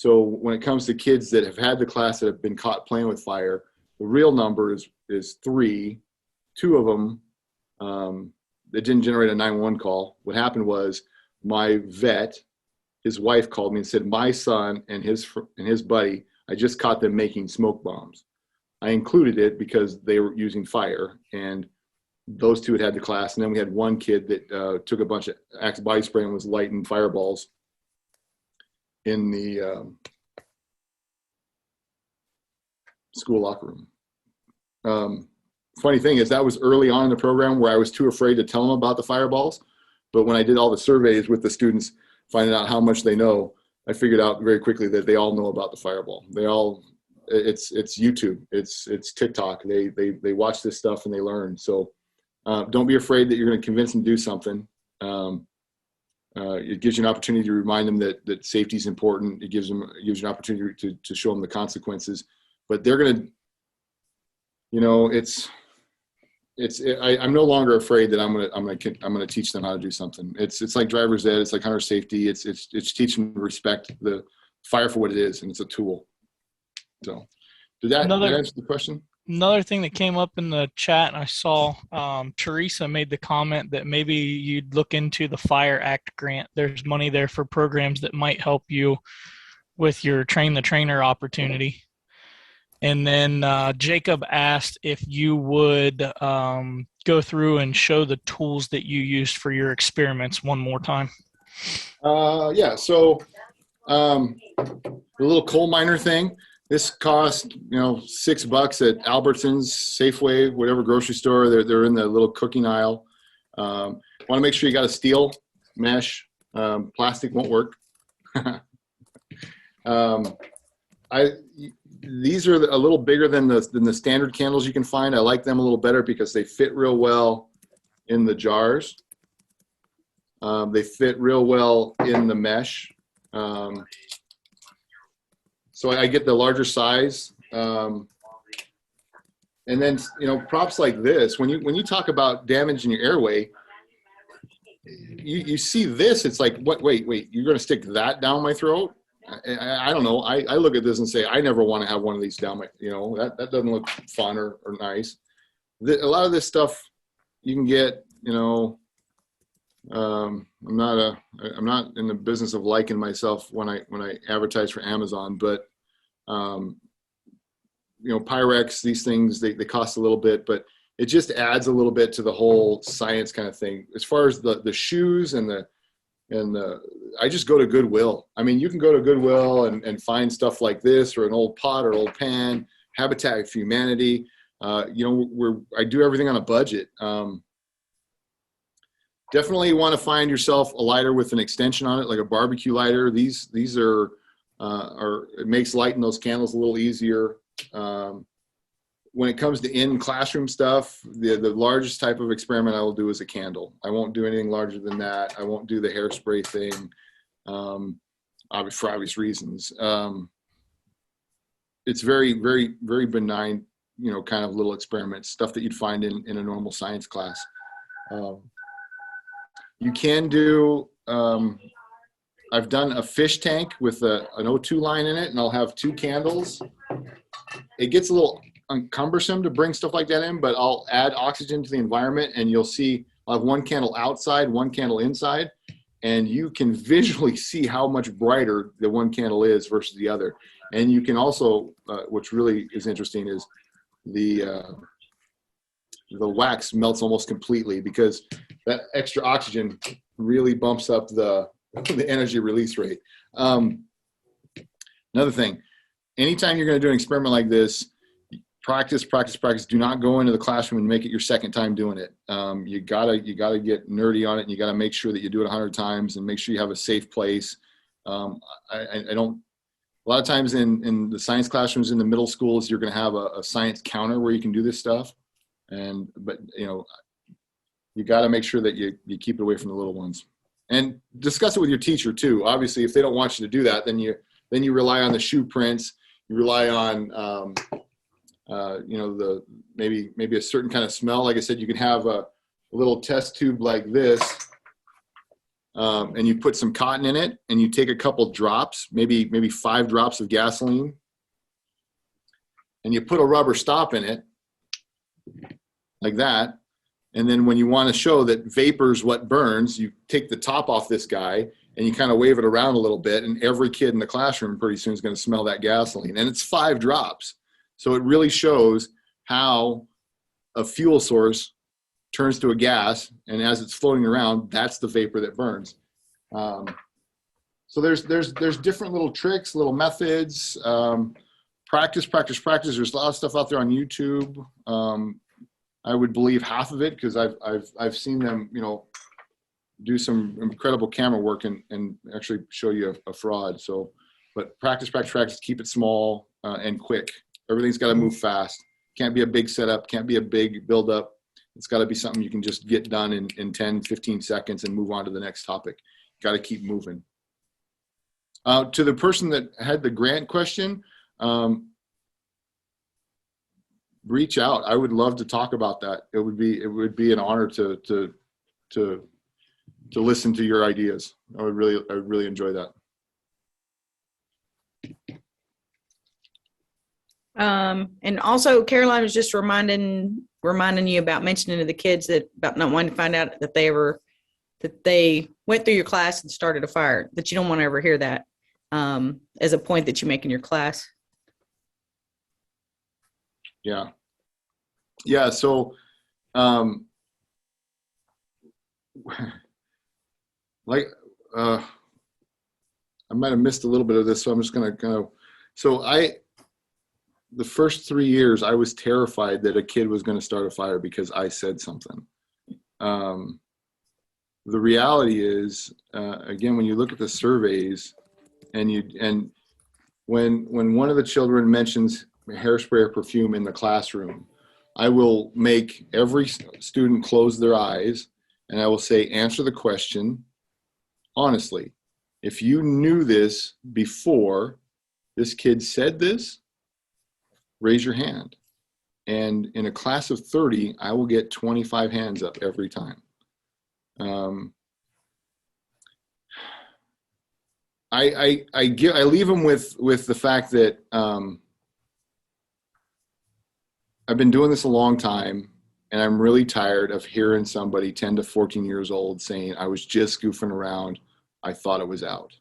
So when it comes to kids that have had the class that have been caught playing with fire, the real number is 3. 2 of them that didn't generate a 911 call. What happened was my vet, his wife called me and said, my son and his buddy, I just caught them making smoke bombs. I included it because they were using fire, and those 2 had the class. And then we had one kid that took a bunch of Axe body spray and was lighting fireballs in the school locker room. Funny thing is that was early on in the program where I was too afraid to tell them about the fireballs. But when I did all the surveys with the students, finding out how much they know, I figured out very quickly that they all know about the fireball. It's YouTube, it's TikTok. They watch this stuff and they learn. So don't be afraid that you're going to convince them to do something. It gives you an opportunity to remind them that safety is important. It gives you an opportunity to show them the consequences. But they're going to, I'm no longer afraid that I'm going to teach them how to do something. It's like driver's ed. It's like hunter safety. It's teaching them to respect the fire for what it is, and it's a tool. So, did that answer the question? Another thing that came up in the chat, and I saw Teresa made the comment that maybe you'd look into the Fire Act grant. There's money there for programs that might help you with your train the trainer opportunity. And then Jacob asked if you would go through and show the tools that you used for your experiments one more time. Yeah. So the little coal miner thing. This cost, $6 at Albertsons, Safeway, whatever grocery store. They're in the little cooking aisle. Want to make sure you got a steel mesh. Plastic won't work. These are a little bigger than the standard candles you can find. I like them a little better because they fit real well in the jars. They fit real well in the mesh. So I get the larger size. And then, props like this, when you talk about damage in your airway, you see this, it's like, wait, you're going to stick that down my throat? I don't know. I look at this and say, I never want to have one of these down my, that doesn't look fun or nice. A lot of this stuff you can get, I'm not in the business of liking myself when I advertise for Amazon, but Pyrex, these things, they cost a little bit, but it just adds a little bit to the whole science kind of thing. As far as the shoes and I just go to Goodwill. I mean, you can go to Goodwill and find stuff like this, or an old pot or old pan, Habitat for Humanity. I do everything on a budget. Definitely want to find yourself a lighter with an extension on it, like a barbecue lighter. These are it makes lighting those candles a little easier. When it comes to in-classroom stuff, the largest type of experiment I will do is a candle. I won't do anything larger than that. I won't do the hairspray thing, for obvious reasons. It's very, very, very benign, kind of little experiments, stuff that you'd find in a normal science class. You can do, I've done a fish tank with an O2 line in it, and I'll have 2 candles. It gets a little cumbersome to bring stuff like that in, but I'll add oxygen to the environment, and you'll see I'll have 1 candle outside, 1 candle inside, and you can visually see how much brighter the 1 candle is versus the other. And you can also, which really is interesting, is the wax melts almost completely, because that extra oxygen really bumps up the energy release rate. Another thing, anytime you're going to do an experiment like this, practice. Do not go into the classroom and make it your second time doing it. You gotta get nerdy on it, and you gotta make sure that you do it 100 times, and make sure you have a safe place. A lot of times in the science classrooms in the middle schools, you're going to have a science counter where you can do this stuff. But you got to make sure that you keep it away from the little ones, and discuss it with your teacher too. Obviously, if they don't want you to do that, then you rely on the shoe prints. You rely on maybe a certain kind of smell. Like I said, you can have a little test tube like this. and you put some cotton in it, and you take a couple drops, maybe 5 drops of gasoline, and you put a rubber stop in it like that. And then when you want to show that vapor's what burns, you take the top off this guy and you kind of wave it around a little bit, and every kid in the classroom pretty soon is going to smell that gasoline. And it's 5 drops. So it really shows how a fuel source turns to a gas, and as it's floating around, that's the vapor that burns. So there's different little tricks, little methods. Practice. There's a lot of stuff out there on YouTube. I would believe half of it because I've seen them, do some incredible camera work and actually show you a fraud. So, but practice. Keep it small and quick. Everything's got to move fast. Can't be a big setup. Can't be a big build up. It's got to be something you can just get done in 10, 15 seconds and move on to the next topic. Got to keep moving. To the person that had the grant question, reach out. I would love to talk about that. It would be an honor to listen to your ideas. I would really enjoy that. And also Caroline was just reminding you about mentioning to the kids about not wanting to find out that they went through your class and started a fire, that you don't want to ever hear that as a point that you make in your class. Yeah. So, I might have missed a little bit of this, so I'm just going to the first 3 years, I was terrified that a kid was going to start a fire because I said something. The reality is, again, when you look at the surveys and when one of the children mentions hairspray or perfume in the classroom, I will make every student close their eyes and I will say, answer the question honestly. If you knew this before this kid said this, raise your hand. And in a class of 30, I will get 25 hands up every time. I leave them with the fact that I've been doing this a long time, and I'm really tired of hearing somebody 10 to 14 years old saying, I was just goofing around, I thought it was out.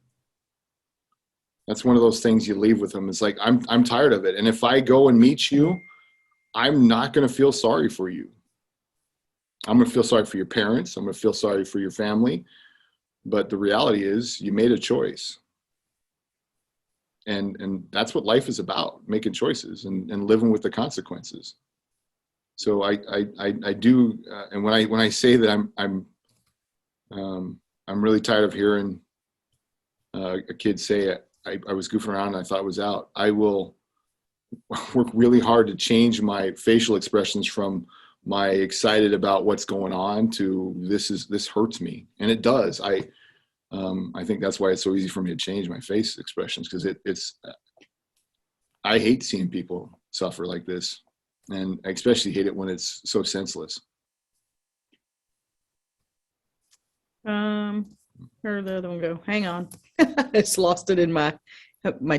That's one of those things you leave with them. It's like, I'm tired of it. And if I go and meet you, I'm not going to feel sorry for you. I'm going to feel sorry for your parents. I'm going to feel sorry for your family. But the reality is you made a choice. And that's what life is about, making choices and living with the consequences. So I do, and when I say that I'm really tired of hearing a kid say I was goofing around and I thought it was out, I will work really hard to change my facial expressions from my excited about what's going on to this hurts me, and it does. I think that's why it's so easy for me to change my face expressions, because I hate seeing people suffer like this, and I especially hate it when it's so senseless. Where'd the other one go? Hang on. I just lost it in my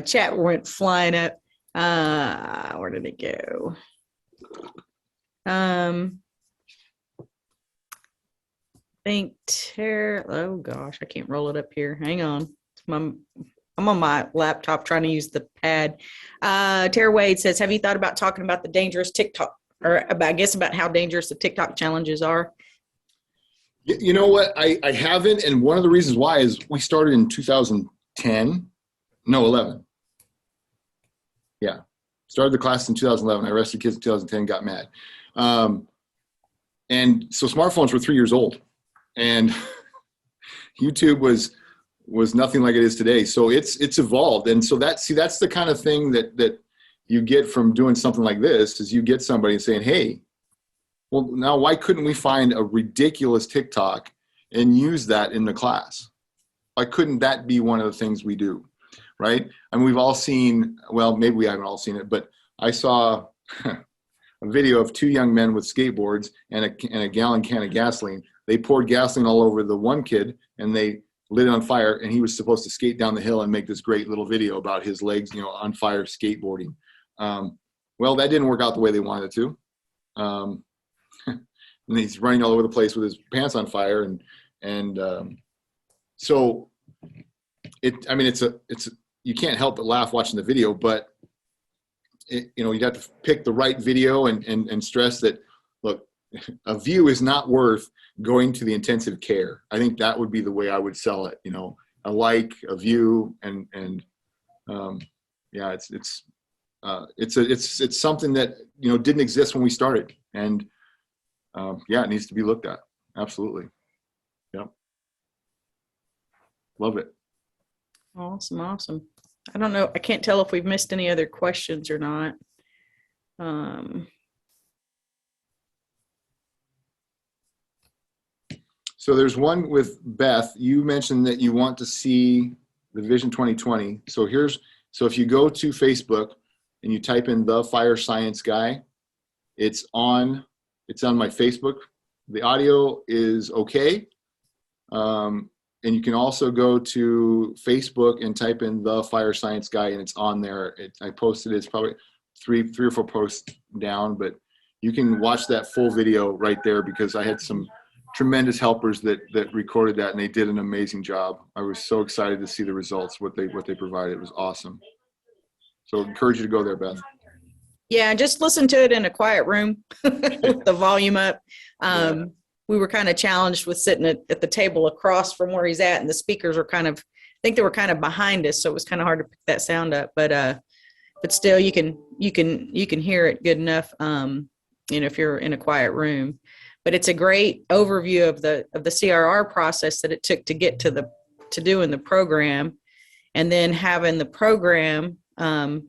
chat went flying up. Where did it go? I think oh gosh, I can't roll it up here. Hang on. I'm on my laptop trying to use the pad. Tara Wade says, have you thought about talking about the dangerous TikTok, or about how dangerous the TikTok challenges are? You know what? I haven't. And one of the reasons why is we started in 11. Yeah. Started the class in 2011. I arrested kids in 2010, got mad. And so smartphones were 3 years old, and YouTube was nothing like it is today. So it's evolved. And so that's the kind of thing that you get from doing something like this, is you get somebody saying, hey, well, now why couldn't we find a ridiculous TikTok and use that in the class? Why couldn't that be one of the things we do, right? I mean, we've all seen, well, maybe we haven't all seen it, but I saw a video of 2 young men with skateboards and a gallon can of gasoline. They poured gasoline all over the one kid, and they lit on fire, and he was supposed to skate down the hill and make this great little video about his legs, on fire skateboarding. Well, that didn't work out the way they wanted it to. And he's running all over the place with his pants on fire. So you can't help but laugh watching the video, but you'd have to pick the right video and stress that, look, a view is not worth going to the intensive care. I think that would be the way I would sell it. A view, and it's something that didn't exist when we started, and it needs to be looked at. Absolutely. Yep. Love it. Awesome. I don't know. I can't tell if we've missed any other questions or not. So there's one with Beth. You mentioned that you want to see the Vision 2020. So if you go to Facebook and you type in the Fire Science Guy, it's on my Facebook. The audio is okay. And you can also go to Facebook and type in the Fire Science Guy, and it's on there. I posted it. It's probably three or four posts down, but you can watch that full video right there, because I had some tremendous helpers that recorded that, and they did an amazing job. I was so excited to see the results, what they provided. It was awesome. So I encourage you to go there, Beth. Yeah, just listen to it in a quiet room with the volume up. We were kind of challenged with sitting at the table across from where he's at, and the speakers were I think they were kind of behind us, so it was kind of hard to pick that sound up. But still, you can hear it good enough, if you're in a quiet room. But it's a great overview of the CRR process that it took to get to doing the program, and then having the program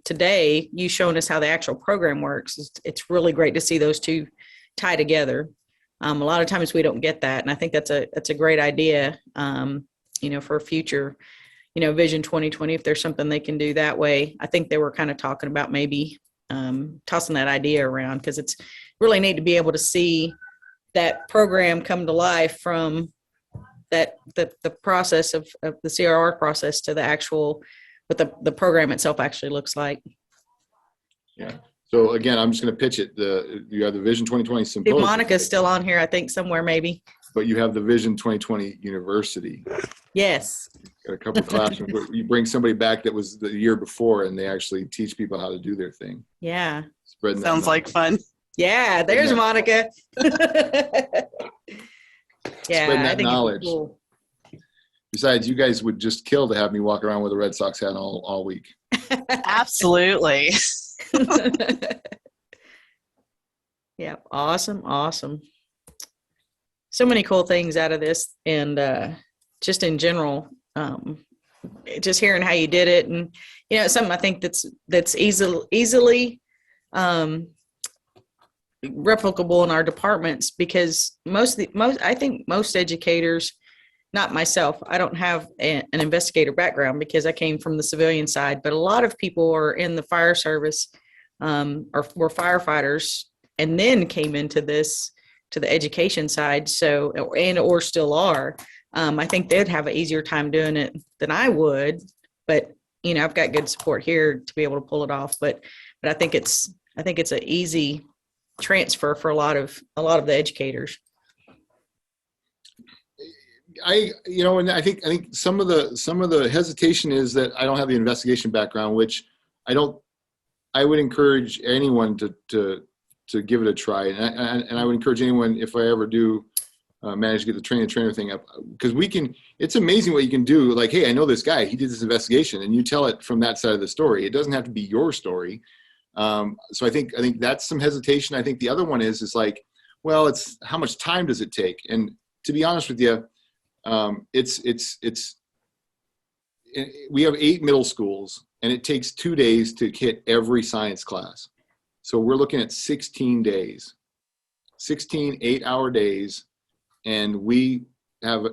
today. You showing us how the actual program works. It's really great to see those two tie together. A lot of times we don't get that, and I think that's a great idea, for future, Vision 2020. If there's something they can do that way, I think they were kind of talking about maybe tossing that idea around, because it's really neat to be able to see that program come to life from the process of the CRR process to the actual, what the program itself actually looks like. Yeah. So again, I'm just going to pitch it. You have the Vision 2020 Symposium. Monica's still on here, I think, somewhere maybe. But you have the Vision 2020 University. Yes. Got a couple of classrooms where you bring somebody back that was the year before, and they actually teach people how to do their thing. Yeah. Sounds like fun. Yeah, there's Monica. Yeah, I think knowledge. Cool. Besides, you guys would just kill to have me walk around with a Red Sox hat all week. Absolutely. Yeah, awesome. So many cool things out of this, and just in general, just hearing how you did it, and it's something I think that's easily replicable in our departments, because I think most educators, not myself, I don't have an investigator background because I came from the civilian side, but a lot of people are in the fire service, or were firefighters, and then came into the education side. So, or still are. I think they'd have an easier time doing it than I would, but I've got good support here to be able to pull it off. But I think it's an easy transfer for a lot of the educators. And I think some of the hesitation is that I don't have the investigation background, which I would encourage anyone to give it a try, and I would encourage anyone, if I ever do manage to get the trainer thing up, because it's amazing what you can do. Like, hey, I know this guy, he did this investigation, and you tell it from that side of the story. It doesn't have to be your story. So I think that's some hesitation. I think the other one is like, well, it's how much time does it take? And to be honest with you, we have 8 middle schools, and it takes 2 days to hit every science class. So we're looking at 16 days, 16 8-hour days, and we have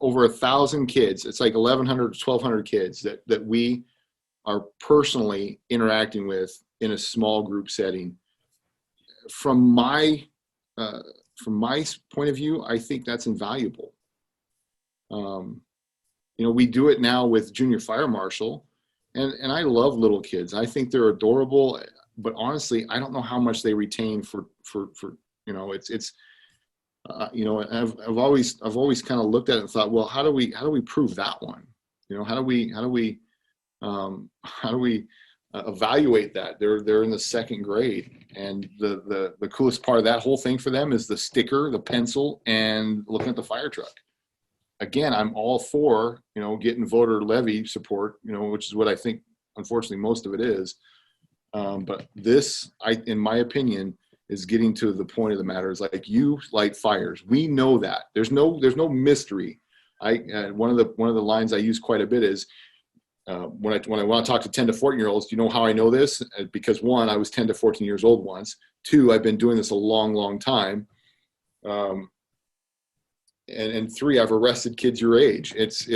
over 1,000 kids. It's like 1,100 to 1,200 kids that we are personally interacting with in a small group setting. From my point of view, I think that's invaluable. we do it now with junior fire marshal, and I love little kids. I think they're adorable, but honestly, I don't know how much they retain for it's I've always kind of looked at it and thought, well, how do we prove that one? How do we evaluate that? They're in the second grade, and the coolest part of that whole thing for them is the sticker, the pencil, and looking at the fire truck. Again, I'm all for getting voter levy support, which is what I think unfortunately most of it is. But this, in my opinion, is getting to the point of the matter. Is like, you light fires. We know that. There's no mystery. One of the lines I use quite a bit is when I want to talk to 10 to 14-year-olds. Do you know how I know this? Because one, I was 10 to 14 years old once. Two, I've been doing this a long, long time. And three, I've arrested kids your age. It's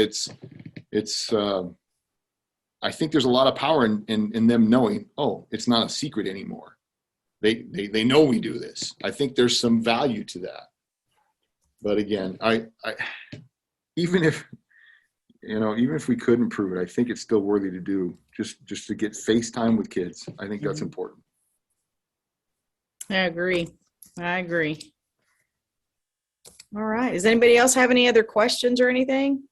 I think there's a lot of power in them knowing, oh, it's not a secret anymore. They know we do this. I think there's some value to that. But again, I even if we couldn't prove it, I think it's still worthy to do, just to get FaceTime with kids. I think that's important. I agree. All right. Does anybody else have any other questions or anything?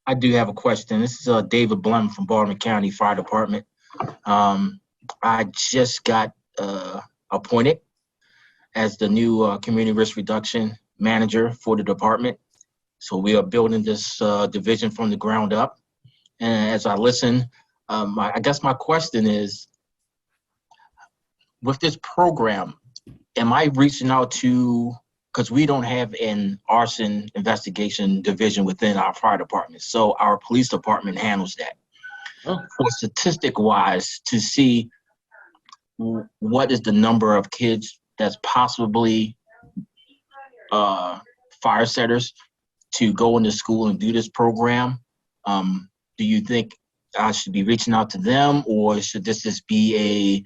I do have a question. This is David Blum from Baltimore County Fire Department. I just got appointed as the new community risk reduction manager for the department. So we are building this division from the ground up. And as I listen, I guess my question is, with this program, am I reaching out to, because we don't have an arson investigation division within our fire department, so our police department handles that. Oh. For statistic-wise, to see what is the number of kids that's possibly fire setters to go into school and do this program, do you think I should be reaching out to them, or should this just be a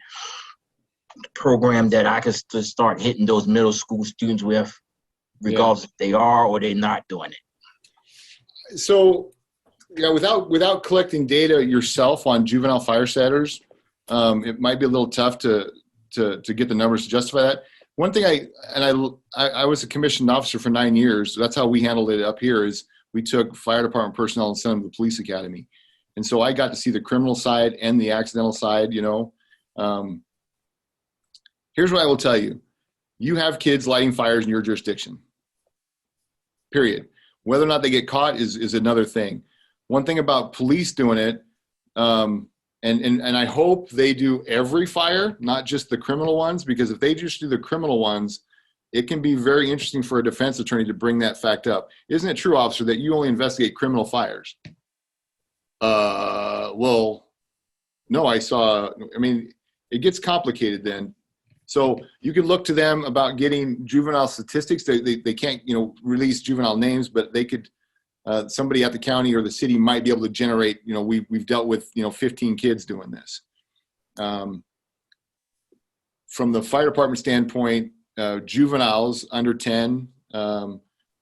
program that I could start hitting those middle school students with, regardless if they are or they're not doing it? So, without collecting data yourself on juvenile fire setters, it might be a little tough to get the numbers to justify that. One thing I was a commissioned officer for 9 years. So that's how we handled it up here. Is we took fire department personnel and sent them to the police academy, and so I got to see the criminal side and the accidental side. Here's what I will tell you. You have kids lighting fires in your jurisdiction, period. Whether or not they get caught is another thing. One thing about police doing it, and I hope they do every fire, not just the criminal ones, because if they just do the criminal ones, it can be very interesting for a defense attorney to bring that fact up. Isn't it true, officer, that you only investigate criminal fires? Well, no, it gets complicated then. So you can look to them about getting juvenile statistics. They can't, release juvenile names, but they could, somebody at the county or the city might be able to generate, we've dealt with, 15 kids doing this. From the fire department standpoint, juveniles under 10,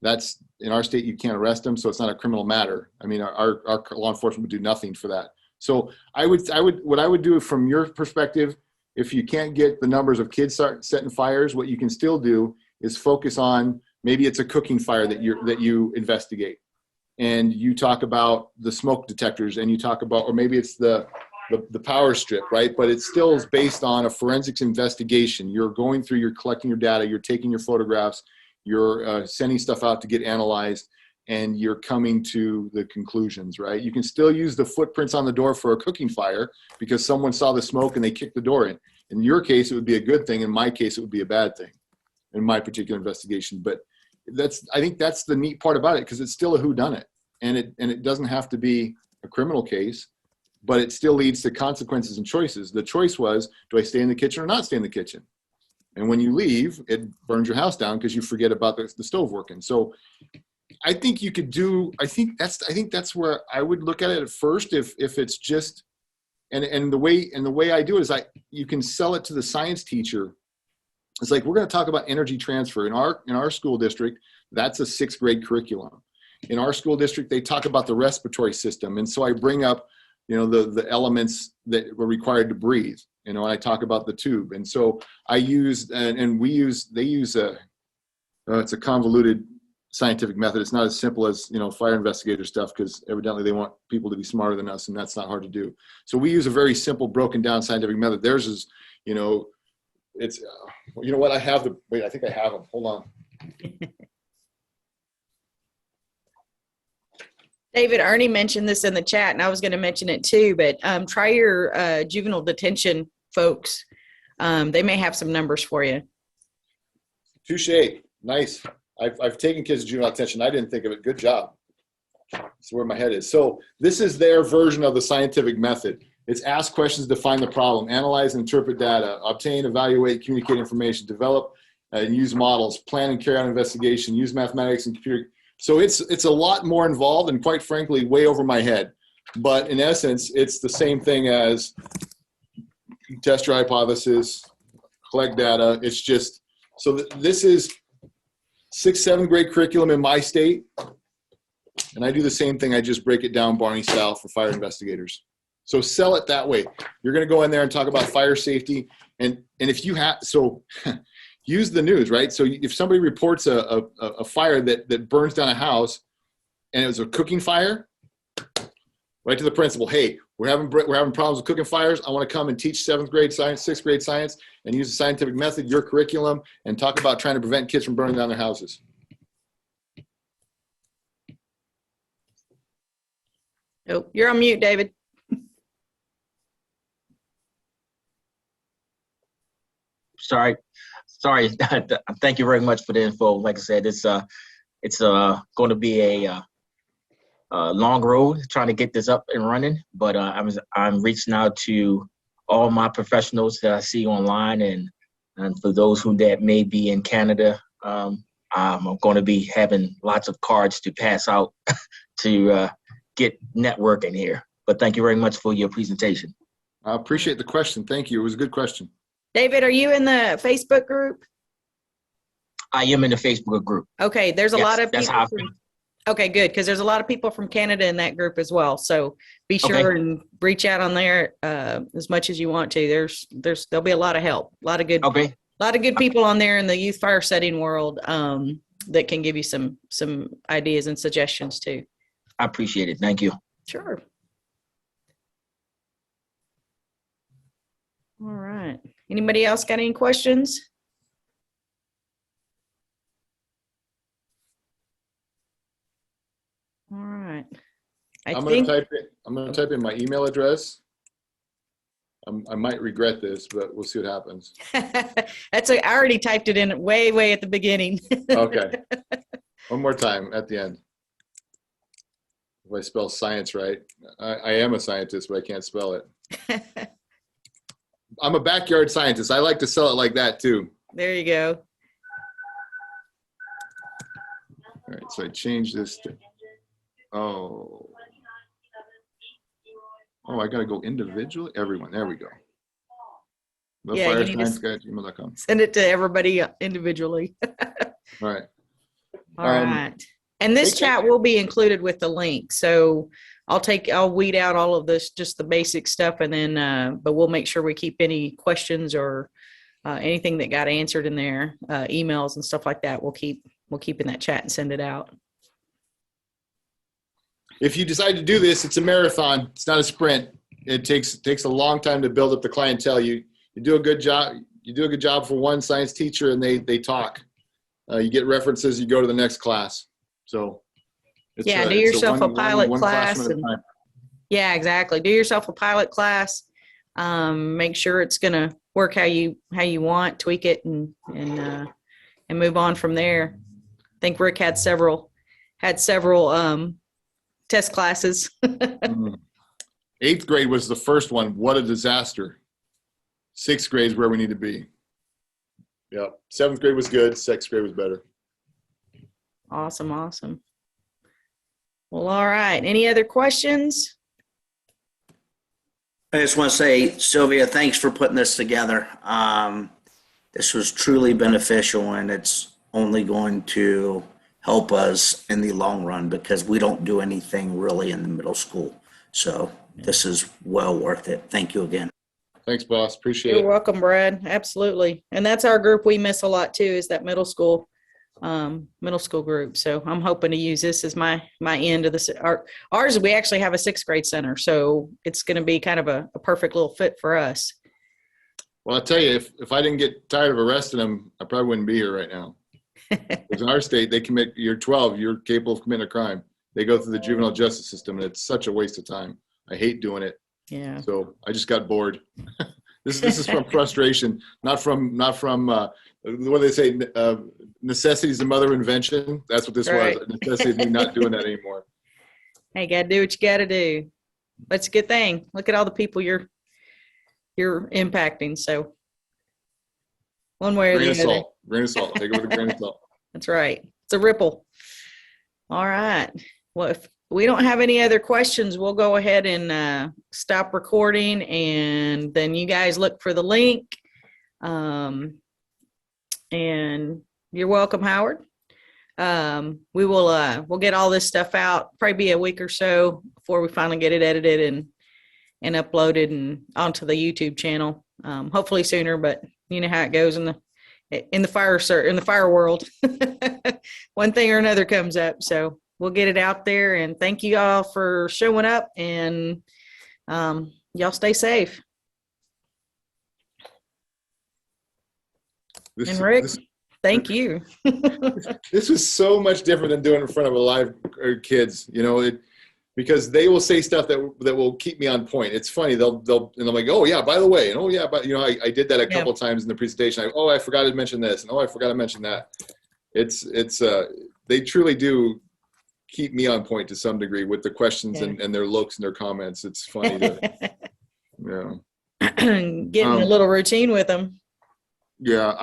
that's in our state, you can't arrest them. So it's not a criminal matter. I mean, our law enforcement would do nothing for that. So what I would do from your perspective, if you can't get the numbers of kids setting fires, what you can still do is focus on, maybe it's a cooking fire that you investigate, and you talk about the smoke detectors, and you talk about, or maybe it's the power strip, right? But it still is based on a forensics investigation. You're going through, you're collecting your data, you're taking your photographs, you're sending stuff out to get analyzed, and you're coming to the conclusions, right? You can still use the footprints on the door for a cooking fire because someone saw the smoke and they kicked the door in. In your case, it would be a good thing. In my case, it would be a bad thing in my particular investigation. But I think that's the neat part about it, because it's still a whodunit, and it doesn't have to be a criminal case, but it still leads to consequences and choices. The choice was, do I stay in the kitchen or not stay in the kitchen? And when you leave, it burns your house down because you forget about the stove working. So I think you could do, I think that's where I would look at it at first. If it's just, and the way I do it is you can sell it to the science teacher. It's like, we're going to talk about energy transfer in our school district. That's a sixth grade curriculum. In our school district, they talk about the respiratory system. And so I bring up, the elements that were required to breathe, and I talk about the tube. And so I use, they use it's a convoluted scientific method. It's not as simple as, fire investigator stuff, because evidently they want people to be smarter than us, and that's not hard to do. So we use a very simple, broken down scientific method. Theirs is, it's, what I have I think I have them. Hold on. David, Ernie mentioned this in the chat, and I was going to mention it too, but try your juvenile detention folks. They may have some numbers for you. Touche. Nice. I've taken kids to juvenile detention. I didn't think of it. Good job. That's where my head is. So this is their version of the scientific method. It's ask questions, define the problem, analyze and interpret data, obtain, evaluate, communicate information, develop and use models, plan and carry out investigation, use mathematics and computer. So it's a lot more involved and, quite frankly, way over my head. But in essence, it's the same thing as test your hypothesis, collect data. It's just, so this is 6th, 7th grade curriculum in my state. And I do the same thing. I just break it down Barney style for fire investigators. So sell it that way. You're going to go in there and talk about fire safety. And if you have, so use the news, right? So if somebody reports a fire that burns down a house and it was a cooking fire, right to the principal, hey, we're having problems with cooking fires. I want to come and teach 7th grade science, 6th grade science, and use the scientific method, your curriculum, and talk about trying to prevent kids from burning down their houses. Oh, you're on mute, David. Sorry. Thank you very much for the info. Like I said, it's going to be a long road trying to get this up and running, but I'm reaching out to all my professionals that I see online, and for those that may be in Canada, I'm going to be having lots of cards to pass out to get networking here. But thank you very much for your presentation. I appreciate the question. Thank you. It was a good question. David, are you in the Facebook group? I am in the Facebook group. Okay, there's a lot of that's people. how Okay, good, because there's a lot of people from Canada in that group as well. So be sure and reach out on there as much as you want to. There'll be a lot of help, a lot of good people on there in the youth fire setting world that can give you some ideas and suggestions too. I appreciate it. Thank you. Sure. All right. Anybody else got any questions? All right. I'm going to type in my email address. I might regret this, but we'll see what happens. I already typed it in way at the beginning. Okay. One more time at the end. If I spell science right. I am a scientist, but I can't spell it. I'm a backyard scientist. I like to sell it like that too. There you go. All right, so I changed this to, I got to go individually. Everyone, there we go. TheFireScienceGuy@gmail.com. Send it to everybody individually. All right. All right. And this chat will be included with the link. So I'll weed out all of this, just the basic stuff, and then, but we'll make sure we keep any questions or anything that got answered in there, emails and stuff like that. We'll keep in that chat and send it out. If you decide to do this, it's a marathon. It's not a sprint. It takes a long time to build up the clientele. You do a good job. You do a good job for one science teacher, and they talk. You get references. You go to the next class. So do yourself a pilot class. Yeah, exactly. Do yourself a pilot class. Make sure it's going to work how you want. Tweak it and move on from there. I think Rick had several test classes. 8th grade was the first one. What a disaster. 6th grade is where we need to be. Yep. 7th grade was good. 6th grade was better. Awesome. Well, all right. Any other questions? I just want to say, Sylvia, thanks for putting this together. This was truly beneficial, and it's only going to help us in the long run because we don't do anything really in the middle school. So this is well worth it. Thank you again. Thanks, boss. Appreciate You're it. welcome, Brad. Absolutely. And that's our group we miss a lot too, is that middle school group. So I'm hoping to use this as my end of the ours. We actually have a 6th grade center, so it's going to be kind of a perfect little fit for us. Well, I'll tell you, if I didn't get tired of arresting them, I probably wouldn't be here right now. Because in our state, they commit, you're 12, you're capable of committing a crime. They go through the juvenile justice system, and it's such a waste of time. I hate doing it. Yeah. So I just got bored. This is from frustration, not from what do they say? Necessity is the mother of invention. That's what this Right. was. Necessity of me not doing that anymore. Hey, gotta do what you gotta do. But it's a good thing. Look at all the people you're impacting. So one way or Grain of the other. salt. Grain of salt. Take it with a grain of salt. That's right. It's a ripple. All right. Well, if we don't have any other questions, we'll go ahead and stop recording, and then you guys look for the link. And you're welcome, Howard. We'll get all this stuff out, probably be a week or so before we finally get it edited and uploaded and onto the YouTube channel. Hopefully sooner, but you know how it goes in the fire world. One thing or another comes up. So we'll get it out there, and thank you all for showing up, and y'all stay safe. And Rick, thank you. This was so much different than doing it in front of a live kids, because they will say stuff that will keep me on point. It's funny. They'll and I'm like, oh yeah, by the way, and oh yeah, but I did that a couple of times in the presentation. I forgot to mention this, and I forgot to mention that. It's they truly do keep me on point to some degree with the questions and their looks and their comments. It's funny to, getting a little routine with them. Yeah,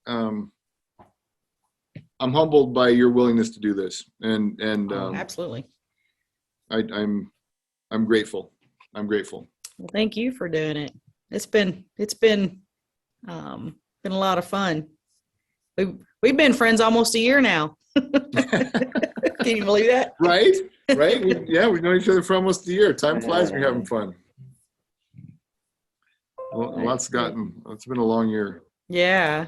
I'm humbled by your willingness to do this, and absolutely. I'm grateful. I'm grateful. Well, thank you for doing it. It's been a lot of fun. We've been friends almost a year now. Can you believe that? Right. We've known each other for almost a year. Time flies when you're having fun. Well, it's been a long year. Yeah.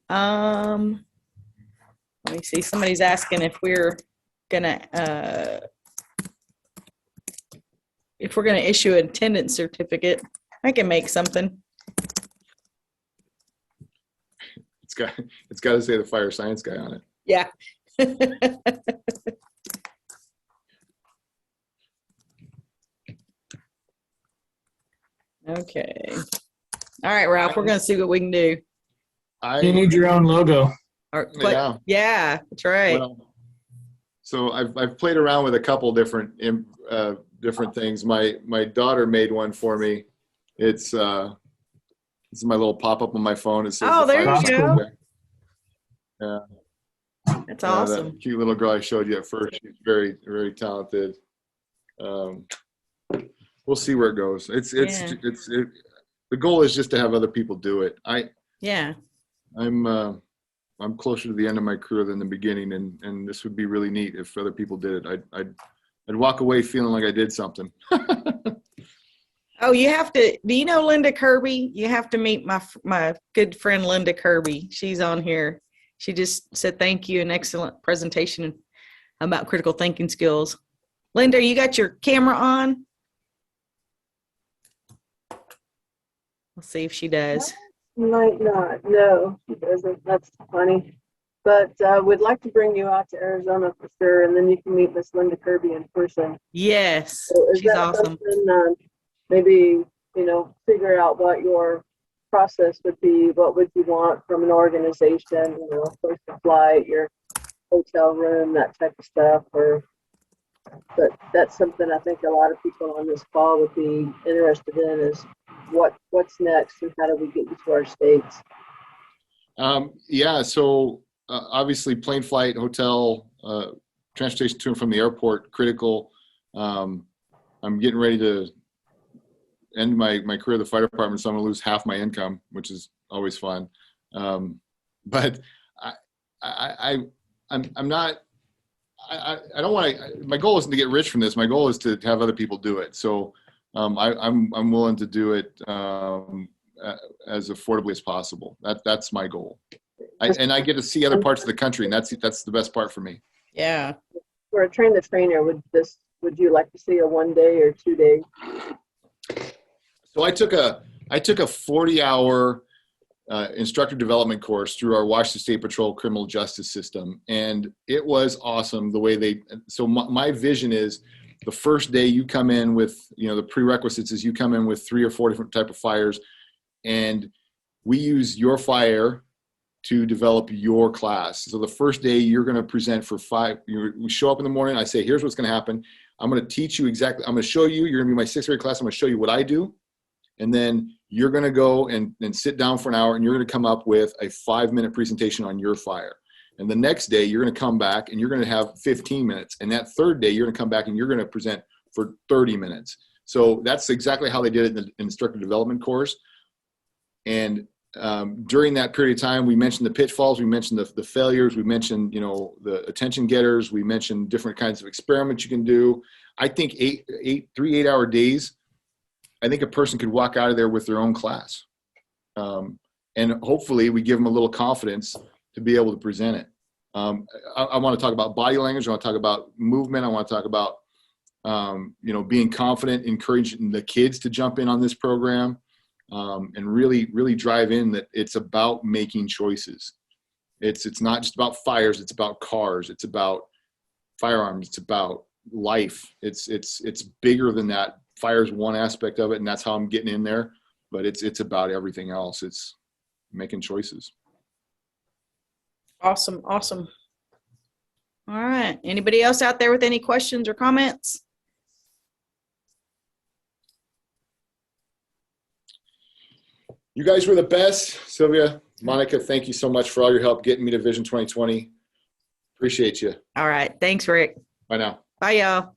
Let me see. Somebody's asking if we're gonna issue an attendance certificate. I can make something. It's got to say the fire science guy on it. Yeah. Okay. All right, Ralph, we're going to see what we can do. You need your own logo. Yeah, that's right. Well, so I've played around with a couple different things. My daughter made one for me. It's this is my little pop-up on my phone. It says, oh, there you go. Yeah. That's awesome. That cute little girl I showed you at first. She's very, very talented. We'll see where it goes. The goal is just to have other people do it. I'm closer to the end of my career than the beginning, and this would be really neat if other people did it. I'd walk away feeling like I did something. Oh, you have to. Do you know Linda Kirby? You have to meet my good friend Linda Kirby. She's on here. She just said thank you, an excellent presentation about critical thinking skills. Linda, you got your camera on? We'll see if she does. Might not. No, she doesn't. That's funny. But we'd like to bring you out to Arizona for sure, and then you can meet Miss Linda Kirby in person. Yes, So she's awesome. Maybe, figure out what your process would be. What would you want from an organization? First the flight, your hotel room, that type of stuff. But that's something I think a lot of people on this call would be interested in is what's next and how do we get you to our states? So obviously plane, flight, hotel, transportation to and from the airport, critical. I'm getting ready to end my career at the fire department, so I'm going to lose half my income, which is always fun. But I'm not I don't want to. My goal isn't to get rich from this. My goal is to have other people do it. So I'm willing to do it as affordably as possible. That's my goal. And I get to see other parts of the country, and that's the best part for me. Yeah. For a train the trainer, would you like to see a 1 day or 2 day? So I took a 40-hour instructor development course through our Washington State Patrol criminal justice system, and it was awesome the way so my vision is the first day you come in with, the prerequisites is you come in with 3 or 4 different type of fires, and we use your fire to develop your class. So the first day you're going to present for 5, we show up in the morning. I say, here's what's going to happen. I'm going to teach you exactly. I'm going to show you, you're going to be my 6th grade class. I'm going to show you what I do. And then you're going to go and sit down for an hour, and you're going to come up with a 5-minute presentation on your fire. And the next day you're going to come back and you're going to have 15 minutes. And that third day you're going to come back and you're going to present for 30 minutes. So that's exactly how they did it in the instructor development course. And during that period of time, we mentioned the pitfalls, we mentioned the failures, we mentioned, the attention getters, we mentioned different kinds of experiments you can do. I think 3 8-hour days, I think a person could walk out of there with their own class. And hopefully we give them a little confidence to be able to present it. I want to talk about body language. I want to talk about movement. I want to talk about, being confident, encouraging the kids to jump in on this program. And really, really drive in that it's about making choices. It's not just about fires. It's about cars. It's about firearms. It's about life. It's bigger than that. Fire is one aspect of it, and that's how I'm getting in there. But it's about everything else. It's making choices. Awesome. All right. Anybody else out there with any questions or comments? You guys were the best. Sylvia, Monica, thank you so much for all your help getting me to Vision 2020. Appreciate you. All right. Thanks, Rick. Bye now. Bye, y'all.